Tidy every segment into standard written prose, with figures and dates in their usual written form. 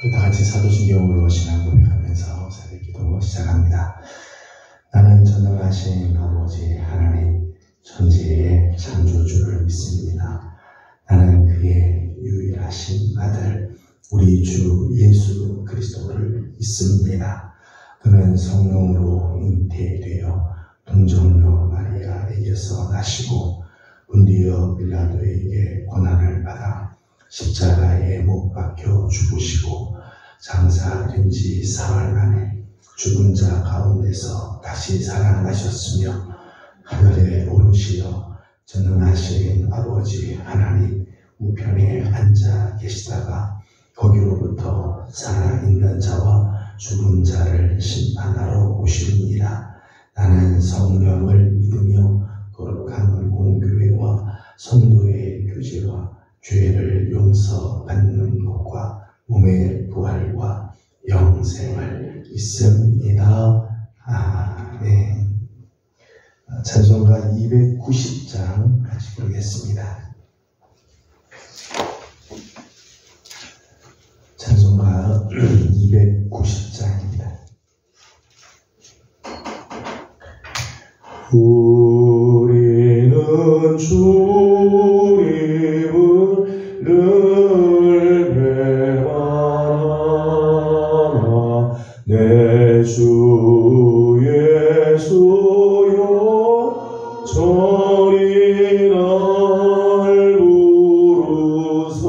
우리 다 같이 사도신경으로 신앙 고백하면서 새벽기도 시작합니다. 나는 전능하신 아버지 하나님 천지의 창조주를 믿습니다. 나는 그의 유일하신 아들 우리 주 예수 그리스도를 믿습니다. 그는 성령으로 잉태되어 동정녀 마리아에게서 나시고 본디오 빌라도에게 고난을 받아 십자가에 못 박혀 죽으시고 장사된 지 사흘 만에 죽은 자 가운데서 다시 살아나셨으며 하늘에 오르시어 전능하신 아버지 하나님 우편에 앉아 계시다가 거기로부터 살아있는 자와 죽은 자를 심판하러 오시리니라. 나는 성령을 믿으며 거룩한 공교회와 성도의 교제와 죄를 용서받는 것과 몸의 부활과 영생을 믿습니다. 아멘. 찬송가 290장 같이 부르겠습니다. 찬송가 290장입니다. 우리는 주 이름을 늘 배반하나 내 주 예수여 저리 날 부르소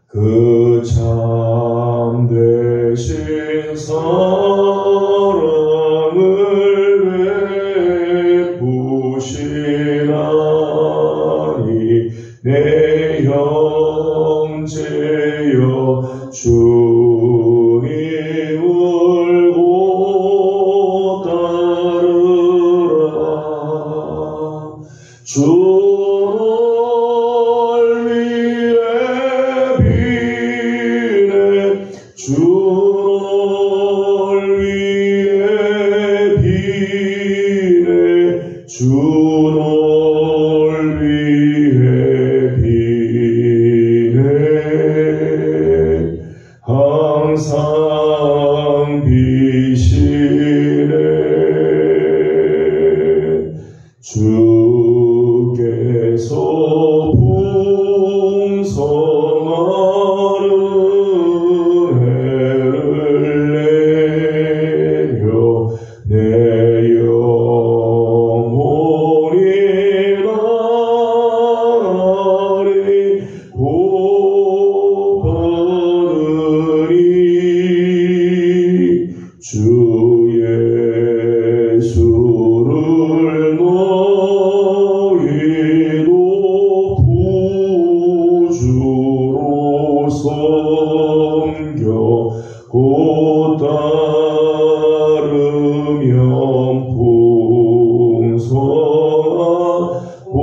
그 참되신 사랑을 베푸시나니 내 형제여 주님을 곧 따르라. 주 항상 비시네. 주께서 풍성하는 해를 내며 내 영혼이 나날이 주 예수를 너희도 구주로 섬겨 곧 따르면 풍성한 복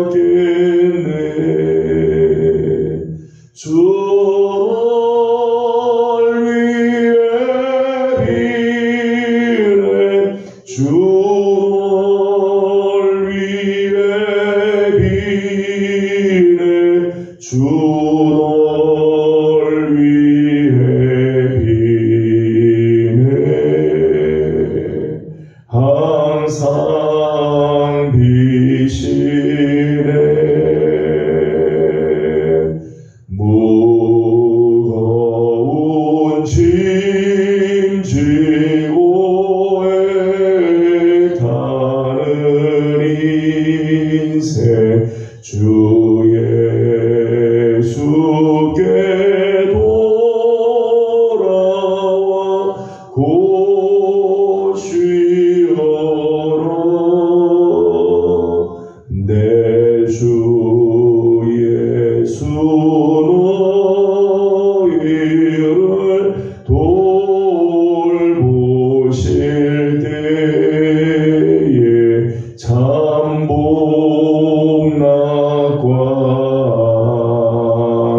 받겠네. 주 널 위해 비네. 항상 비시네. 무거운 짐 지고 애타는 인생 주 예수께 돌아와 곧 쉬어라. 내 주 예수 너희를 돌보실 때에 참복 낙과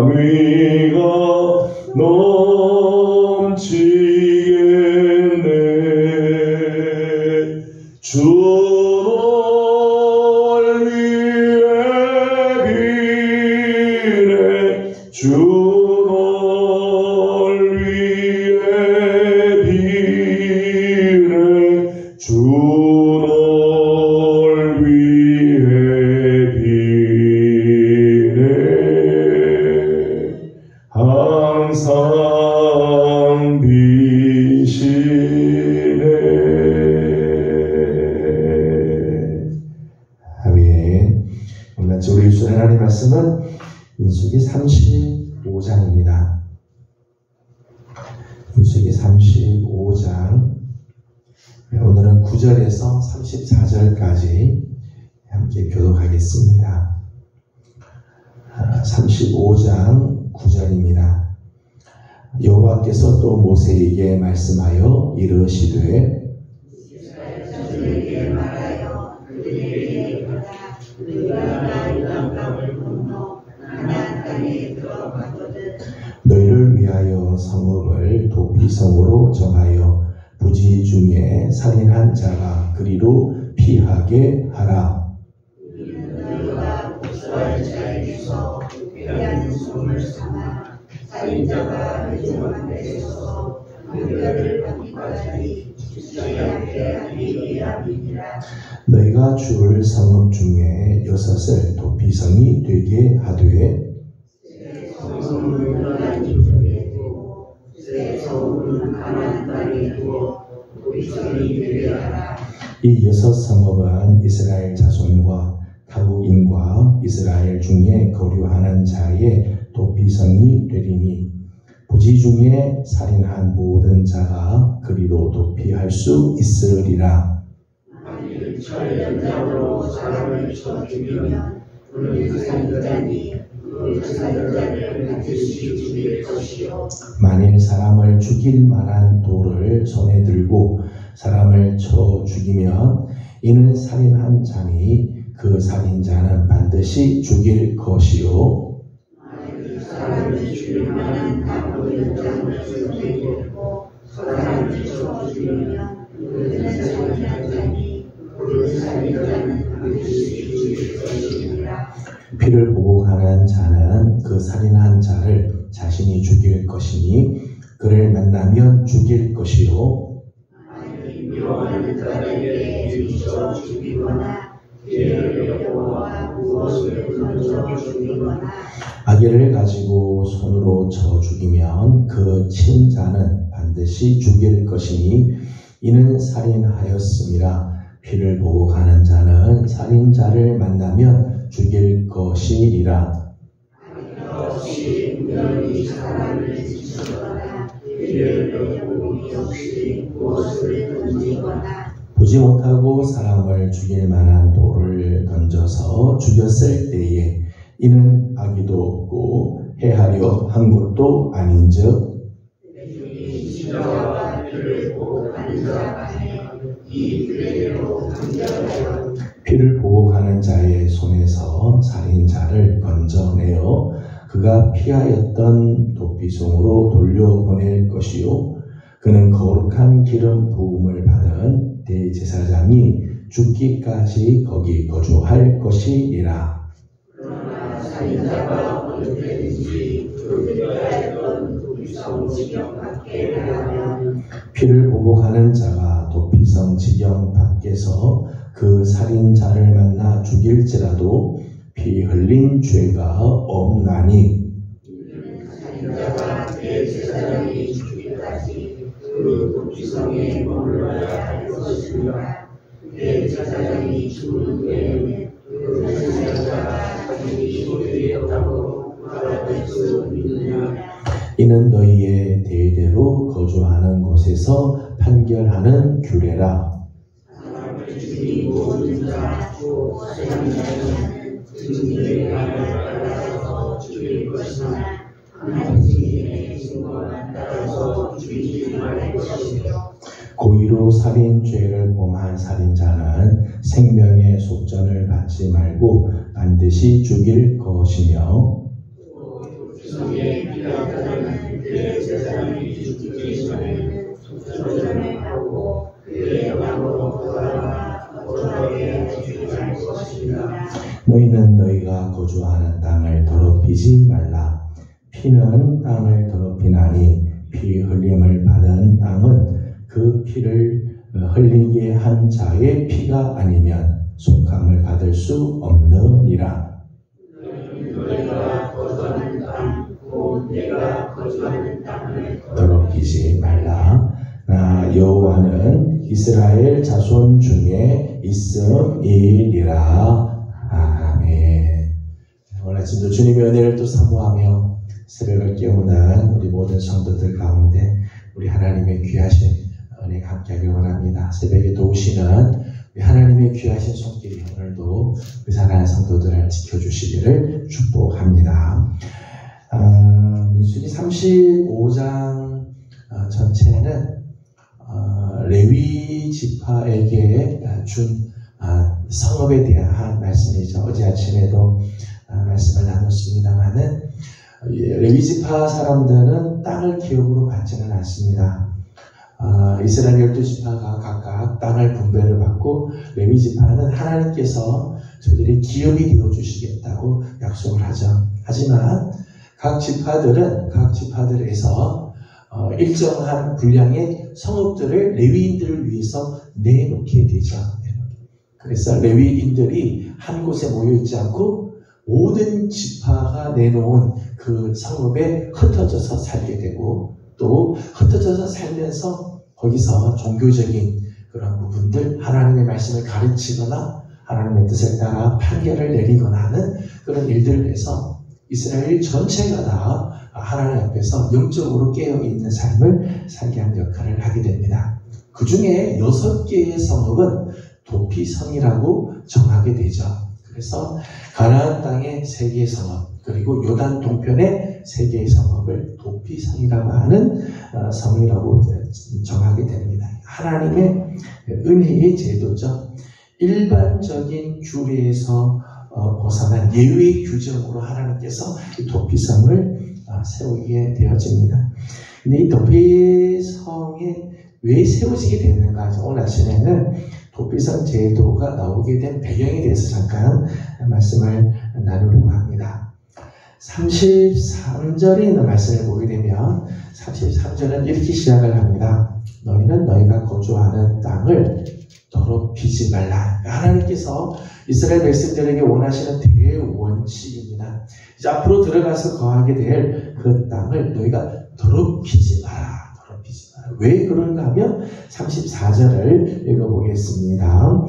위가 넘치겠네. 주 널 위해 비네. 같이 우리 주신 하나님의 말씀은 민수기 35장입니다. 민수기 35장 오늘은 9절에서 34절까지 함께 교독하겠습니다. 35장 9절입니다. 여호와께서 또 모세에게 말씀하여 이르시되 이스라엘 자손에게 말하여 그들에게 이르라 너희가 요단 강을 건너 가나안 땅에 들어가거든 너희를 위하여 성읍을 도피성으로 정하여 부지 중에 살인한 자가 그리로 피하게 하라. 너희가 이스라엘 자에게서 피하는 손을 삼아 살인자가 회중한 데서 그들을 받기까지 죽지 않게 하기 위함이니라. 너희가 줄 성읍 중에 6을 도피성이 되게 하되 새 성읍은 요단 이쪽에 두고 새 성읍은 가나안 땅에 두고 도피성이 되게 하라. 이 6 성읍은 이스라엘 자손과 타국인과 이스라엘 중에 거류하는 자의 도피성이 되리니 부지 중에 살인한 모든 자가 그리로 도피할 수 있으리라. 만일 철연장으로 사람을 쳐 죽이면 그 살인자니 그 살인자를 반드시 죽일 것이요. 만일 사람을 죽일 만한 돌을 손에 들고 사람을 쳐 죽이면 이는 살인한 자니 그 살인자는 반드시 죽일 것이요. 사람을 죽일 만한 나무 연장을 손에 들고 사람을 쳐 죽이면 그는 살인한 자니 그 살인자는 반드시 죽일 것이니라. 피를 보복하는 자는 그 살인한 자를 자신이 죽일 것이니 그를 만나면 죽일 것이요. 만일 미워하는 자에게 미쳐 죽이거나 피를 보아 무엇을 던져 죽이거나 아기를 가지고 손으로 쳐 죽이면 그 친자는 반드시 죽일 것이니 이는 살인하였음이라. 피를 보복하는 자는 살인자를 만나면 죽일 것이니라. 없이 우연히 사람을 지치거나 피를 보복이 없이 무엇을 던지거나 보지 못하고 사람을 죽일 만한 돌을 던져서 죽였을 때에 이는 악의도 없고 해하려 한 것도 아닌즉 진짜와 피를 보복하는 자 간에 이 그대로 판결하여 피를 보복하는 자의 손에서 살인자를 건져내어 그가 피하였던 도피성으로 돌려보낼 것이요 그는 거룩한 기름 부음을 받은 대제사장이 죽기까지 거기 거주할 것이니라. 그러나 살인자가 어느 때든지 그들과 했던 도피성 지경 밖에 나가면 피를 보복하는 자가 도피성 지경 밖에서 그 살인자를 만나 죽일지라도 피 흘린 죄가 없나니 살인자가 대제사장이 죽기까지 그 도피성에 머물러야 할 것이니라. 대제사장이 죽은 후에는 그 살인자가 자신이 죄되었다고 말할 수 있느냐. 이는 너희의 대대로 거주하는 곳에서 판결하는 규례라. 사람을 죽인 모든 자 또 살인자는 증인의 말을 따라서 죽일 것이나 하나님 증인의 증거만 따라서 죽이지 말할 것이며 고의로 살인죄를 범한 살인자는 생명의 속전을 받지 말고 반드시 죽일 것이며 도피성에 피하자는 대제사장이 죽기 전에는 속전을 하고 그의 왕으로 돌아와 거주하게 해주지 말 것이니라. 너희는 너희가 거주하는 땅을 더럽히지 말라. 피는 땅을 더럽히나니 피 흘림을 받은 땅은 그 피를 흘리게 한 자의 피가 아니면 속함을 받을 수 없느니라. 너희가 거주하는 땅, 곧 내가 거주하는 땅을 더럽히지 말라. 나 여호와는 이스라엘 자손 중에 있음이니라. 아멘. 아침도 주님의 은혜를 또 사모하며 새벽을 깨우는 우리 모든 성도들 가운데 우리 하나님의 귀하신 은혜가 함께하길 원합니다. 새벽에 도우시는 우리 하나님의 귀하신 손길이 오늘도 우리 사랑하는 성도들을 지켜주시기를 축복합니다. 민수기 35장 전체는 레위 지파에게 준 성읍에 대한 말씀이죠. 어제 아침에도 말씀을 나눴습니다만은 레위 지파 사람들은 땅을 기업으로 받지는 않습니다. 이스라엘 12지파가 각각 땅을 분배를 받고 레위 지파는 하나님께서 저들이 기업이 되어 주시겠다고 약속을 하죠. 하지만 각 지파들에서 일정한 분량의 성읍들을 레위인들을 위해서 내놓게 되죠. 그래서 레위인들이 한 곳에 모여 있지 않고 모든 지파가 내놓은 그 성읍에 흩어져서 살게 되고 또 흩어져서 살면서 거기서 종교적인 그런 부분들, 하나님의 말씀을 가르치거나 하나님의 뜻을 따라 판결을 내리거나 하는 그런 일들을 해서 이스라엘 전체가 다 하나님 앞에서 영적으로 깨어있는 삶을 살게 하는 역할을 하게 됩니다. 그 중에 6개의 성읍은 도피성이라고 정하게 되죠. 그래서 가나안 땅의 3개의 성읍, 그리고 요단 동편의 3개의 성읍을 도피성이라고 하는 성이라고 정하게 됩니다. 하나님의 은혜의 제도죠. 일반적인 규례에서 벗어난 예외의 규정으로 하나님께서 이 도피성을 세우게 되어집니다. 근데 이 도피성에 왜 세워지게 되는가? 오늘 아침에는 도피성 제도가 나오게 된 배경에 대해서 잠깐 말씀을 나누려고 합니다. 33절에 있는 말씀을 보게 되면 33절은 이렇게 시작을 합니다. 너희는 너희가 거주하는 땅을 더럽히지 말라. 하나님께서 이스라엘 백성들에게 원하시는 대원칙입니다. 이제 앞으로 들어가서 거하게 될 그 땅을 너희가 더럽히지 마라. 더럽히지 마라. 왜 그런가 하면 34절을 읽어보겠습니다.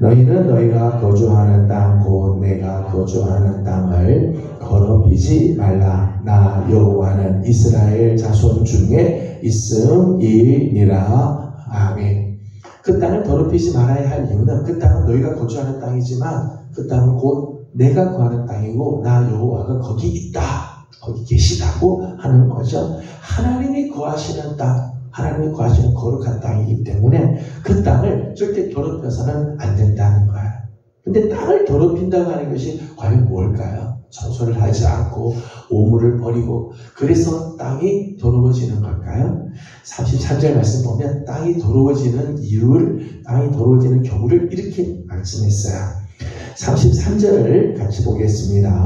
너희는 너희가 거주하는 땅 곧 내가 거주하는 땅을 더럽히지 말라. 나 여호와는 이스라엘 자손 중에 있음이니라. 아멘. 그 땅을 더럽히지 말아야 할 이유는 그 땅은 너희가 거주하는 땅이지만 그 땅은 곧 내가 거하는 땅이고 나 여호와가 거기 있다. 거기 계시다고 하는 거죠. 하나님이 거하시는 땅, 하나님이 거하시는 거룩한 땅이기 때문에 그 땅을 절대 더럽혀서는 안 된다는 거예요. 근데 땅을 더럽힌다고 하는 것이 과연 뭘까요? 청소를 하지 않고 오물을 버리고 그래서 땅이 더러워지는 걸까요? 33절 말씀 보면 땅이 더러워지는 이유를, 땅이 더러워지는 경우를 이렇게 말씀했어요. 33절을 같이 보겠습니다.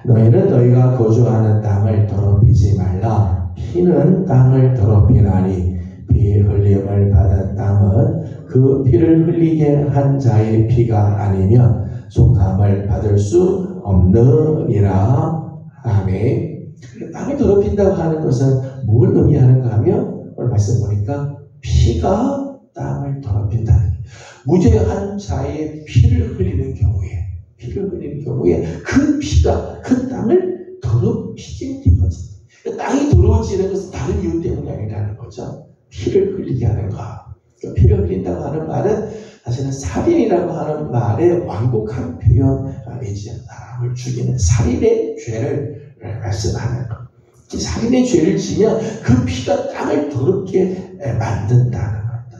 너희는 너희가 거주하는 땅을 더럽히지 말라. 피는 땅을 더럽히나니 피 흘림을 받은 땅은 그 피를 흘리게 한 자의 피가 아니면 속함을 받을 수 없느니라. 아멘. 땅을 더럽힌다고 하는 것은 뭘 의미하는가 하면 오늘 말씀 보니까 피가 땅을 더럽힌다는 거예요. 무죄한 자의 피를 흘리는 경우에 그 피가 그 땅을 더럽히게 되어집니다. 땅이 더러워지는 것은 다른 이유 때문이 아니라는 거죠. 피를 흘리게 하는 것. 피를 흘린다고 하는 말은 사실은 살인이라고 하는 말의 완곡한 표현이지. 사람을 죽이는 살인의 죄를 말씀하는 것. 살인의 죄를 지면 그 피가 땅을 더럽게 만든다는 겁니다.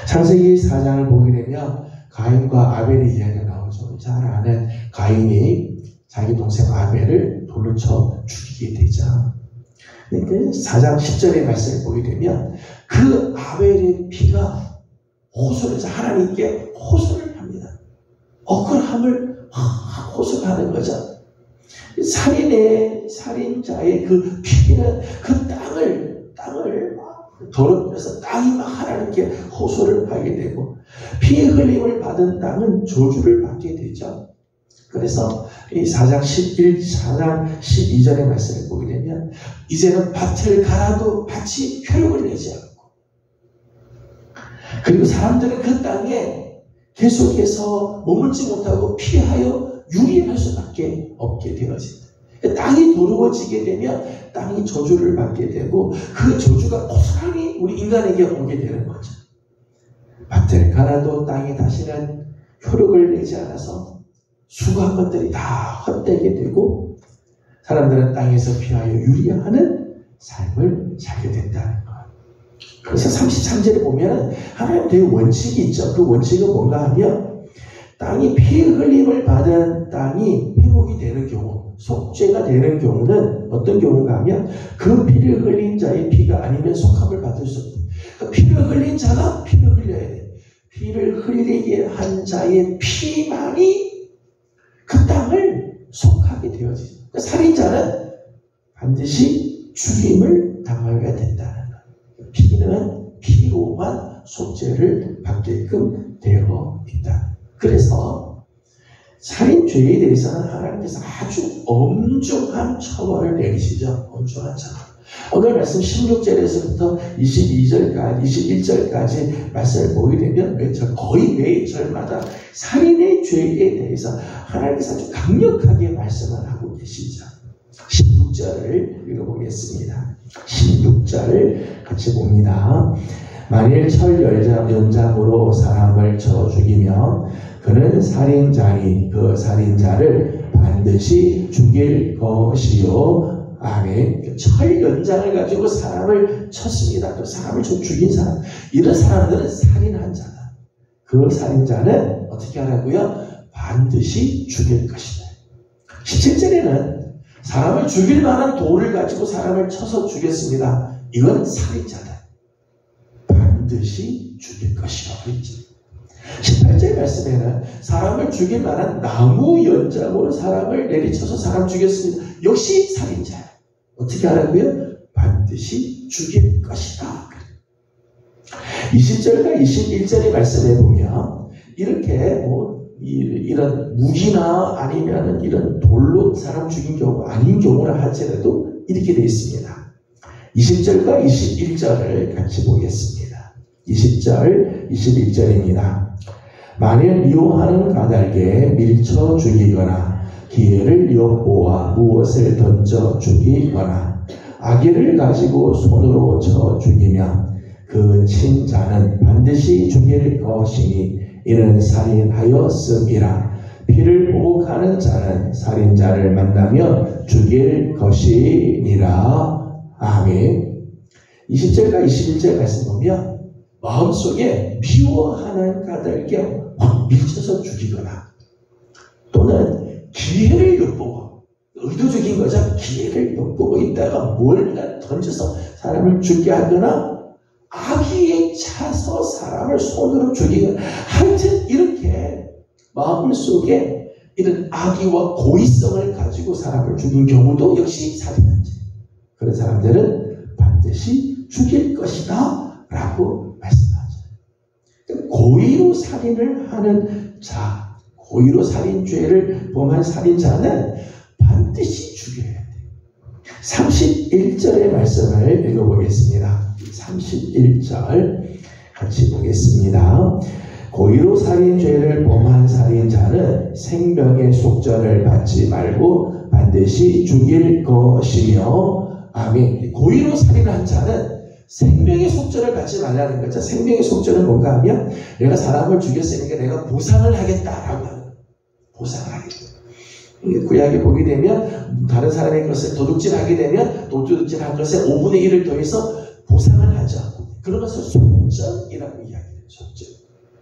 창세기 4장을 보게 되면 가인과 아벨의 이야기가 나오죠. 잘 아는 가인이 자기 동생 아벨을 돌로 쳐 죽이게 되죠. 그러니까 4장 10절의 말씀을 보게 되면 그 아벨의 피가 호소해서 하나님께 호소를 합니다. 억울함을 호소하는 거죠. 살인자의 그 피는 그 땅을 더럽혀서 땅이 막 하나님께 호소를 하게 되고 피의 흘림을 받은 땅은 저주를 받게 되죠. 그래서 이 4장 12절의 말씀을 보게 되면 이제는 밭을 갈아도 밭이 효력을 내지 않고 그리고 사람들은 그 땅에 계속해서 머물지 못하고 피하여 유리할 수밖에 없게 되어진다. 땅이 더러워지게 되면 땅이 저주를 받게 되고 그 저주가 고스란히 우리 인간에게 오게 되는 거죠. 밭을 갈아도 땅이 다시는 효력을 내지 않아서 수고한 것들이 다 헛되게 되고 사람들은 땅에서 피하여 유리하는 삶을 살게 된다는 것. 그래서 33절에 보면 하나님 되게 원칙이 있죠. 그 원칙은 뭔가 하면 땅이 피 흘림을 받은 땅이 회복이 되는 경우, 속죄가 되는 경우는 어떤 경우가 하면 그 피를 흘린 자의 피가 아니면 속함을 받을 수 없다. 그러니까 피를 흘린 자가 피를 흘려야 돼. 피를 흘리게 한 자의 피만이 그 땅을 속하게 되어지죠. 그러니까 살인자는 반드시 죽임을 당하게 된다는 거예요. 피는 피로만 속죄를 받게끔 되어 있다. 그래서 살인죄에 대해서는 하나님께서 아주 엄중한 처벌을 내리시죠. 엄중한 처벌. 오늘 말씀 16절에서부터 22절까지, 21절까지 말씀을 보게 되면 거의 매 절마다 살인의 죄에 대해서 하나님께서 아주 강력하게 말씀을 하고 계시죠. 16절을 읽어보겠습니다. 16절 같이 봅니다. 만일 철 연장으로 사람을 쳐 죽이면 그는 살인자니 그 살인자를 반드시 죽일 것이요. 아멘. 철 연장을 가지고 사람을 쳤습니다. 또 사람을 죽인 사람. 이런 사람들은 살인한 자다. 그 살인자는 어떻게 하라고요? 반드시 죽일 것이다. 17절에는 사람을 죽일 만한 돌을 가지고 사람을 쳐서 죽였습니다. 이건 살인자다. 반드시 죽일 것이라고 했죠. 18절 말씀에는 사람을 죽일 만한 나무 연장으로 사람을 내리쳐서 사람 죽였습니다. 역시 살인자야. 어떻게 하라고요? 반드시 죽일 것이다. 20절과 21절의 말씀에 보면 이렇게 이런 무기나 아니면 이런 돌로 사람 죽인 경우 아닌 경우라 할지라도 이렇게 되어 있습니다. 20절과 21절을 같이 보겠습니다. 20절, 21절입니다. 만일 미워하는 가달게 밀쳐 죽이거나 기회를 엿보아 무엇을 던져 죽이거나 악의를 가지고 손으로 쳐 죽이면 그 친자는 반드시 죽일 것이니 이는 살인하였음이라. 피를 보복하는 자는 살인자를 만나면 죽일 것이니라. 아멘. 20절과 21절 말씀 보면 마음속에 미워하는 가달게 확 밀쳐서 죽이거나 또는 기회를 엿보고 의도적인 거죠. 기회를 엿보고 있다가 뭘 던져서 사람을 죽게 하거나 악의에 차서 사람을 손으로 죽이거나 하여튼 이렇게 마음속에 이런 악의와 고의성을 가지고 사람을 죽인 경우도 역시 살인한 죄. 그런 사람들은 반드시 죽일 것이다 라고 말씀하죠. 고의로 살인을 하는 자, 고의로 살인죄를 범한 살인자는 반드시 죽여야 돼요. 31절의 말씀을 읽어보겠습니다. 31절 같이 보겠습니다. 고의로 살인죄를 범한 살인자는 생명의 속전을 받지 말고 반드시 죽일 것이며 아멘. 고의로 살인한 자는 생명의 속전을 받지 말라는 거죠. 생명의 속전은 뭔가 하면 내가 사람을 죽였으니까 내가 보상을 하겠다라고 하는 거예요. 보상을 하겠다. 구약에 보게 되면 다른 사람의 것을 도둑질하게 되면 도둑질한 것에 5분의 1을 더해서 보상을 하죠. 그런 것을 속전이라고 이야기해요. 속전.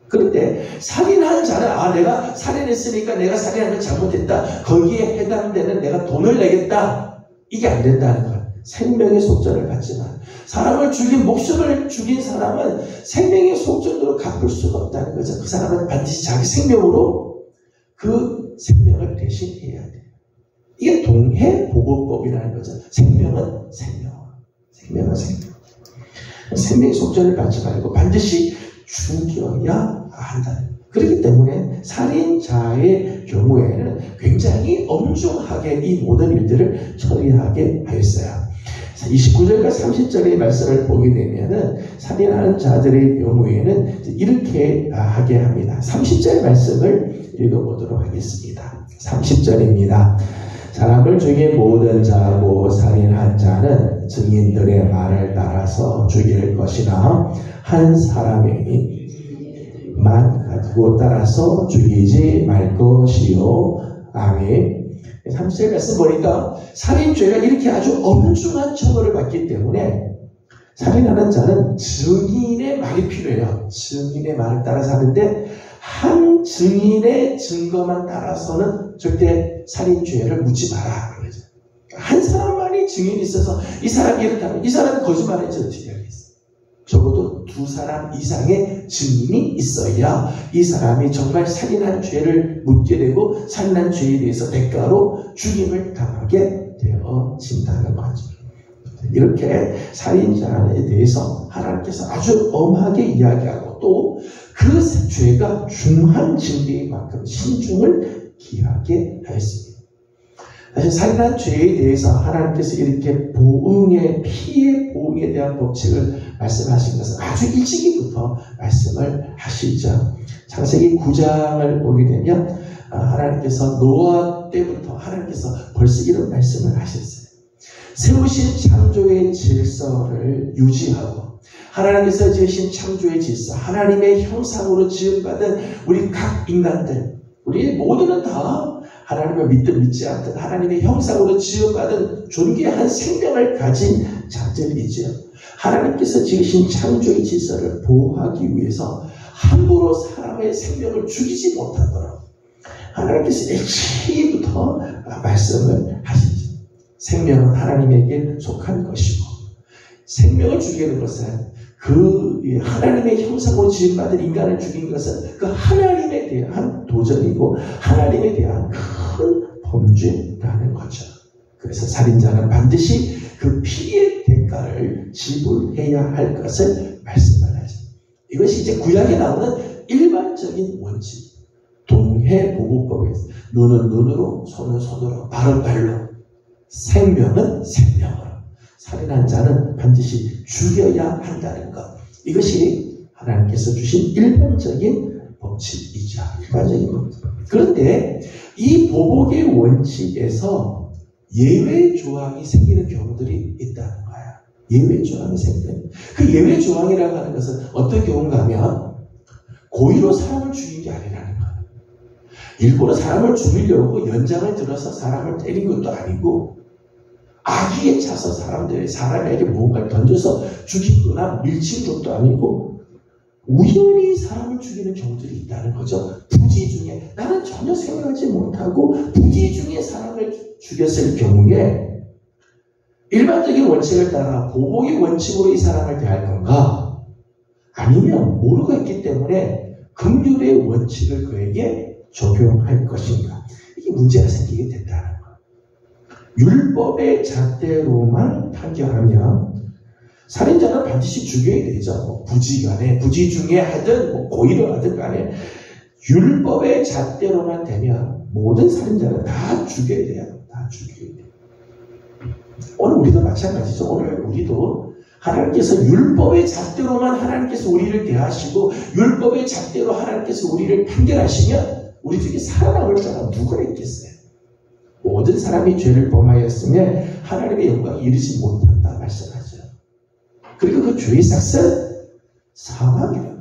그런데 살인한 자는 내가 살인했으니까 내가 살인한 건 잘못했다. 거기에 해당되는 내가 돈을 내겠다. 이게 안 된다는 거예요. 생명의 속전을 받지만 사람을 죽인 목숨을 죽인 사람은 생명의 속전으로 갚을 수가 없다는 거죠. 그 사람은 반드시 자기 생명으로 그 생명을 대신해야 돼요. 이게 동해보복법이라는 거죠. 생명은 생명. 생명은 생명. 생명의 속전을 받지 말고 반드시 죽여야 한다. 그렇기 때문에 살인자의 경우에는 굉장히 엄중하게 이 모든 일들을 처리하게 하였어요. 29절과 30절의 말씀을 보게 되면은 살인하는 자들의 경우에는 이렇게 하게 합니다. 30절 말씀을 읽어보도록 하겠습니다. 30절입니다. 사람을 죽인 모든 자고 살인한 자는 증인들의 말을 따라서 죽일 것이나 한 사람에게만 가지고 따라서 죽이지 말 것이요. 아멘. 30절 말씀 보니까 살인죄가 이렇게 아주 엄중한 처벌을 받기 때문에 살인하는 자는 증인의 말이 필요해요. 증인의 말을 따라서 하는데 한 증인의 증거만 따라서는 절대 살인죄를 묻지 마라. 한 사람만이 증인이 있어서 이 사람이 이렇게 하면 이 사람이 거짓말했지 어떻게 하겠어요? 적어도 두 사람 이상의 증인이 있어야 이 사람이 정말 살인한 죄를 묻게 되고 살인한 죄에 대해서 대가로 죽임을 당하게 되어진다는 거죠. 이렇게 살인자에 대해서 하나님께서 아주 엄하게 이야기하고 또 그 죄가 중한 징계인 만큼 신중을 기하게 하였습니다. 사실 살인한 죄에 대해서 하나님께서 이렇게 피해 보응에 대한 법칙을 말씀하신 것은 아주 일찍부터 말씀을 하시죠. 창세기 9장을 보게 되면 하나님께서 노아 때부터 하나님께서 벌써 이런 말씀을 하셨어요. 세우신 창조의 질서를 유지하고 하나님께서 지으신 창조의 질서, 하나님의 형상으로 지음받은 우리 각 인간들, 우리 모두는 다 하나님을 믿든 믿지 않든 하나님의 형상으로 지음받은 존귀한 생명을 가진 자들이죠. 하나님께서 지으신 창조의 질서를 보호하기 위해서 함부로 사람의 생명을 죽이지 못하도록 하나님께서 일찍부터 말씀을 하시죠. 생명은 하나님에게 속한 것이고 생명을 죽이는 것은 그 하나님의 형상으로 지음받은 인간을 죽인 것은 그 하나님에 대한 도전이고 하나님에 대한 큰 범죄라는 거죠. 그래서 살인자는 반드시 그 피의 대가를 지불해야 할 것을 말씀을 하죠. 이것이 이제 구약에 나오는 일반적인 원칙. 동해보호법에서 눈은 눈으로, 손은 손으로, 발은 발로, 생명은 생명으로. 살인한 자는 반드시 죽여야 한다는 것. 이것이 하나님께서 주신 일반적인 법칙이죠. 일반적인 법칙. 그런데 이 보복의 원칙에서 예외 조항이 생기는 경우들이 있다는 거예요. 예외 조항이 생기는. 그 예외 조항이라고 하는 것은 어떤 경우인가 하면 고의로 사람을 죽인 게 아니라는 거예요. 일부러 사람을 죽이려고 연장을 들어서 사람을 때린 것도 아니고 악의에 차서 사람에게 무언가를 던져서 죽이거나 밀친 것도 아니고 우연히 사람을 죽이는 경우들이 있다는 거죠. 부지 중에 나는 전혀 생각하지 못하고 부지 중에 사람을 죽였을 경우에 일반적인 원칙을 따라 보복의 원칙으로 이 사람을 대할 건가 아니면 모르고 있기 때문에 긍휼의 원칙을 그에게 적용할 것인가 이게 문제가 생기게 된다는 거예요. 율법의 잣대로만 판결하면 살인자는 반드시 죽여야 되죠. 부지간에 부지 중에 하든 고의로 하든 간에 율법의 잣대로만 되면 모든 살인자는 다 죽여야 돼요. 다 죽여야 돼요. 오늘 우리도 마찬가지죠. 오늘 우리도 하나님께서 율법의 잣대로만 하나님께서 우리를 대하시고 율법의 잣대로 하나님께서 우리를 판결하시면 우리 중에 살아남을 자가 누가 있겠어요? 모든 사람이 죄를 범하였으면 하나님의 영광에 이르지 못한다 말씀하죠. 그리고 그 죄의 삭은 사망이에요.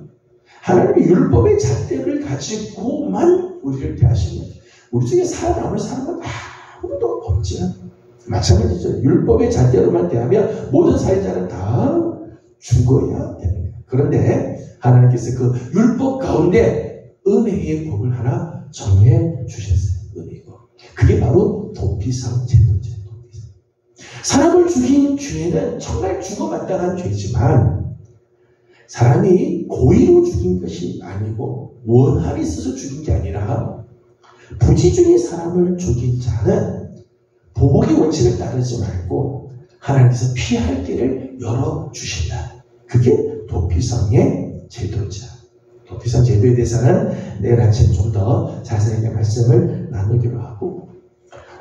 하나님의 율법의 잣대를 가지고만 우리를 대하시면 우리 중에 살아남을 사람은 아무도 없지 않아요. 마찬가지죠. 율법의 잣대로만 대하면 모든 살인자는 다 죽어야 되는 거예요. 그런데 하나님께서 그 율법 가운데 은혜의 법을 하나 정해 주셨어요. 은혜고. 그게 바로 도피성 제도죠. 사람을 죽인 죄는 정말 죽어마땅한 죄지만 사람이 고의로 죽인 것이 아니고 원한이 있어서 죽인 게 아니라 부지 중에 사람을 죽인 자는 보복의 원칙을 따르지 말고 하나님께서 피할 길을 열어주신다. 그게 도피성의 제도죠. 도피성 제도에 대해서는 내일 아침 좀 더 자세하게 말씀을 나누기로 하고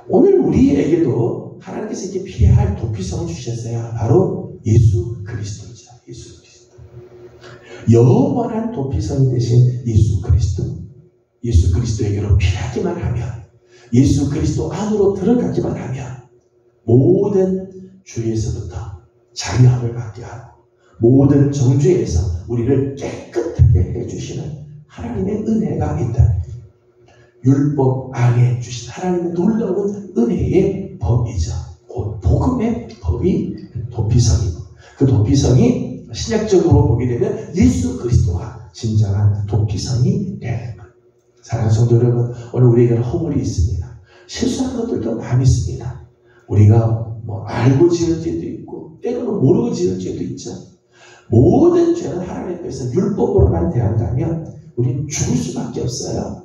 오늘 우리에게도 하나님께서 이렇게 피해야 할 도피성을 주셨어요. 바로 예수 그리스도죠. 예수 그리스도. 영원한 도피성이 되신 예수 그리스도. 예수 그리스도에게로 피하기만 하면, 예수 그리스도 안으로 들어가기만 하면 모든 죄에서부터 자유함을 받게 하고 모든 정죄에서 우리를 깨끗하게 해주시는 하나님의 은혜가 있다. 율법 안에 주신 하나님의 놀라운 은혜의 법이죠. 곧 복음의 법이 도피성이고, 그 도피성이 신약적으로 보게 되면 예수 그리스도가 진정한 도피성이 되는 것. 사랑하는 성도 여러분, 오늘 우리에게는 허물이 있습니다. 실수한 것들도 많이 있습니다. 우리가 알고 지을 죄도 있고 때로는 모르고 지을 죄도 있죠. 모든 죄는 하나님 앞에서 율법으로만 대한다면 우리는 죽을 수밖에 없어요.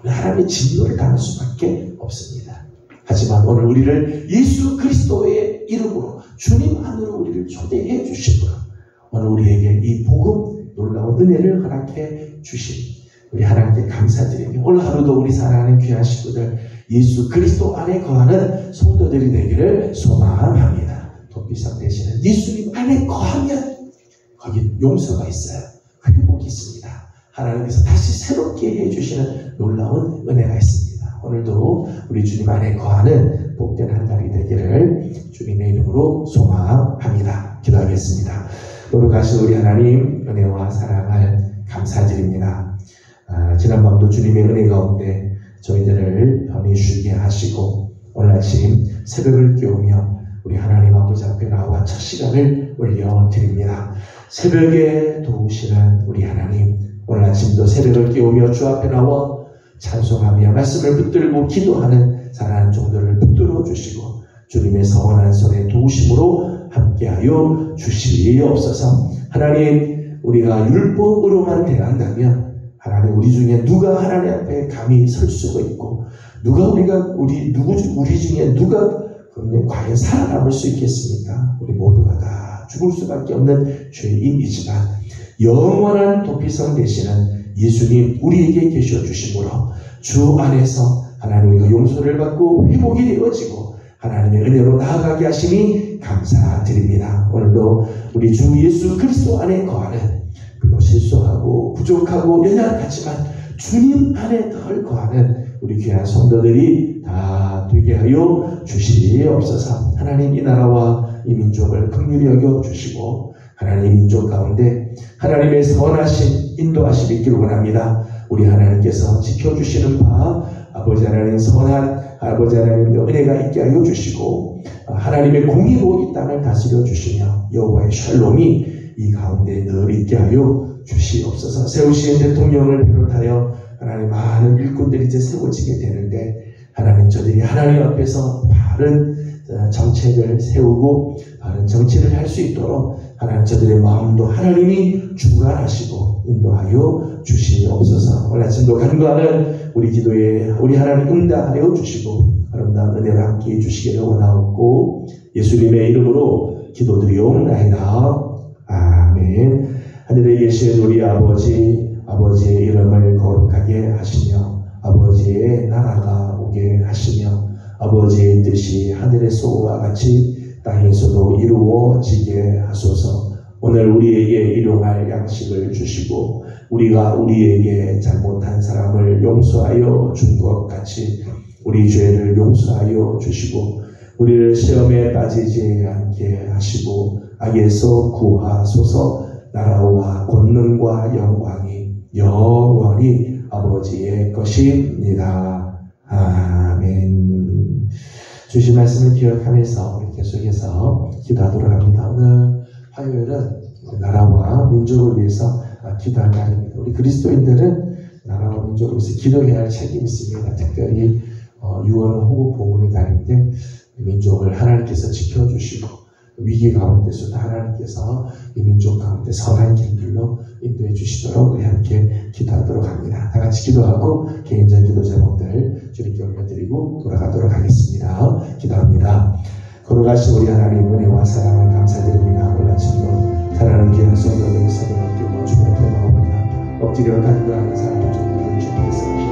하나님의 진노를 당할 수밖에 없습니다. 하지만 오늘 우리를 예수 그리스도의 이름으로 주님 안으로 우리를 초대해 주시고 오늘 우리에게 이 복음 놀라운 은혜를 허락해 주신 우리 하나님께 감사드리며 오늘 하루도 우리 사랑하는 귀한 식구들 예수 그리스도 안에 거하는 성도들이 되기를 소망합니다. 도피성 대신에 예수님 안에 거하면 거기 용서가 있어요. 회복이 있습니다. 하나님께서 다시 새롭게 해주시는 놀라운 은혜가 있습니다. 오늘도 우리 주님 안에 거하는 복된 한 달이 되기를 주님의 이름으로 소망합니다. 기도하겠습니다. 거룩하신 우리 하나님 은혜와 사랑을 감사드립니다. 지난밤도 주님의 은혜 가운데 저희들을 편히 쉬게 하시고 오늘 아침 새벽을 깨우며 우리 하나님 아버지 앞에 나와 첫 시간을 올려드립니다. 새벽에 도우시는 우리 하나님, 오늘 아침도 새벽을 깨우며 주 앞에 나와 찬송하며 말씀을 붙들고 기도하는 사랑하는 종들을 붙들어 주시고 주님의 선한 손에 도우심으로 함께하여 주시옵소서. 하나님, 우리가 율법으로만 대한다면 하나님, 우리 중에 누가 하나님 앞에 감히 설 수가 있고 우리 중에 누가 과연 살아남을 수 있겠습니까? 우리 모두가 다 죽을 수밖에 없는 죄인이지만 영원한 도피성 되시는 예수님 우리에게 계셔 주심으로 주 안에서 하나님 우리가 용서를 받고 회복이 되어지고 하나님의 은혜로 나아가게 하시니 감사드립니다. 오늘도 우리 주 예수 그리스도 안에 거하는 그리고 실수하고 부족하고 연약하지만 주님 안에 덜 거하는 우리 귀한 성도들이 다 되게 하여 주시옵소서. 하나님, 이 나라와 이 민족을 긍휼히 여겨 주시고 하나님 민족 가운데 하나님의 선하신 인도하심이 있기를 원합니다. 우리 하나님께서 지켜주시는 바 아버지 하나님 선한 아버지 하나님의 은혜가 있게 하여 주시고 하나님의 공의로 이 땅을 다스려 주시며 여호와의 샬롬이 이 가운데 늘 있게 하여 주시옵소서. 세우신 대통령을 비롯하여 하나님 많은 일꾼들이 이제 세워지게 되는데 하나님 저들이 하나님 앞에서 바른 정책을 세우고 바른 정치를 할 수 있도록 하나님 저들의 마음도 하나님이 주관하시고 인도하여 주시옵소서. 오늘 아침도 간구하는 우리 기도에 우리 하나님 응답하여 주시고 아름다운 은혜를 함께 해주시기를 원하옵고 예수님의 이름으로 기도드리옵나이다. 아멘. 하늘에 계신 우리 아버지의 이름을 거룩하게 하시며 아버지의 나라가 오게 하시며 아버지의 뜻이 하늘에서와 같이 땅에서도 이루어지게 하소서. 오늘 우리에게 일용할 양식을 주시고 우리가 우리에게 잘못한 사람을 용서하여 준 것 같이 우리 죄를 용서하여 주시고 우리를 시험에 빠지지 않게 하시고 악에서 구하소서. 나라와 권능과 영광이 영원히 아버지의 것입니다. 아멘. 주신 말씀을 기억하면서 우리 계속해서 기도하도록 합니다. 오늘 화요일은 나라와 민족을 위해서 기도할 날입니다. 우리 그리스도인들은 나라와 민족을 위해서 기도해야 할 책임이 있습니다. 특별히 6월은 호국 보훈의 달인데 민족을 하나님께서 지켜주시고 위기 가운데서도 하나님께서 이 민족 가운데 선한 길들로 인도해 주시도록 우리 함께 기도하도록 합니다. 다 같이 기도하고 개인적 기도 제목들 주님께 올려드리고 돌아가도록 하겠습니다. 기도합니다. 거룩하신 우리 하나님 은혜와 사랑을 감사드립니다. 오늘 아침도 사랑하는 귀한 성도들의 손을 얹고 주님 앞에 나옵니다. 엎드려 간구하는 사랑을 주님께서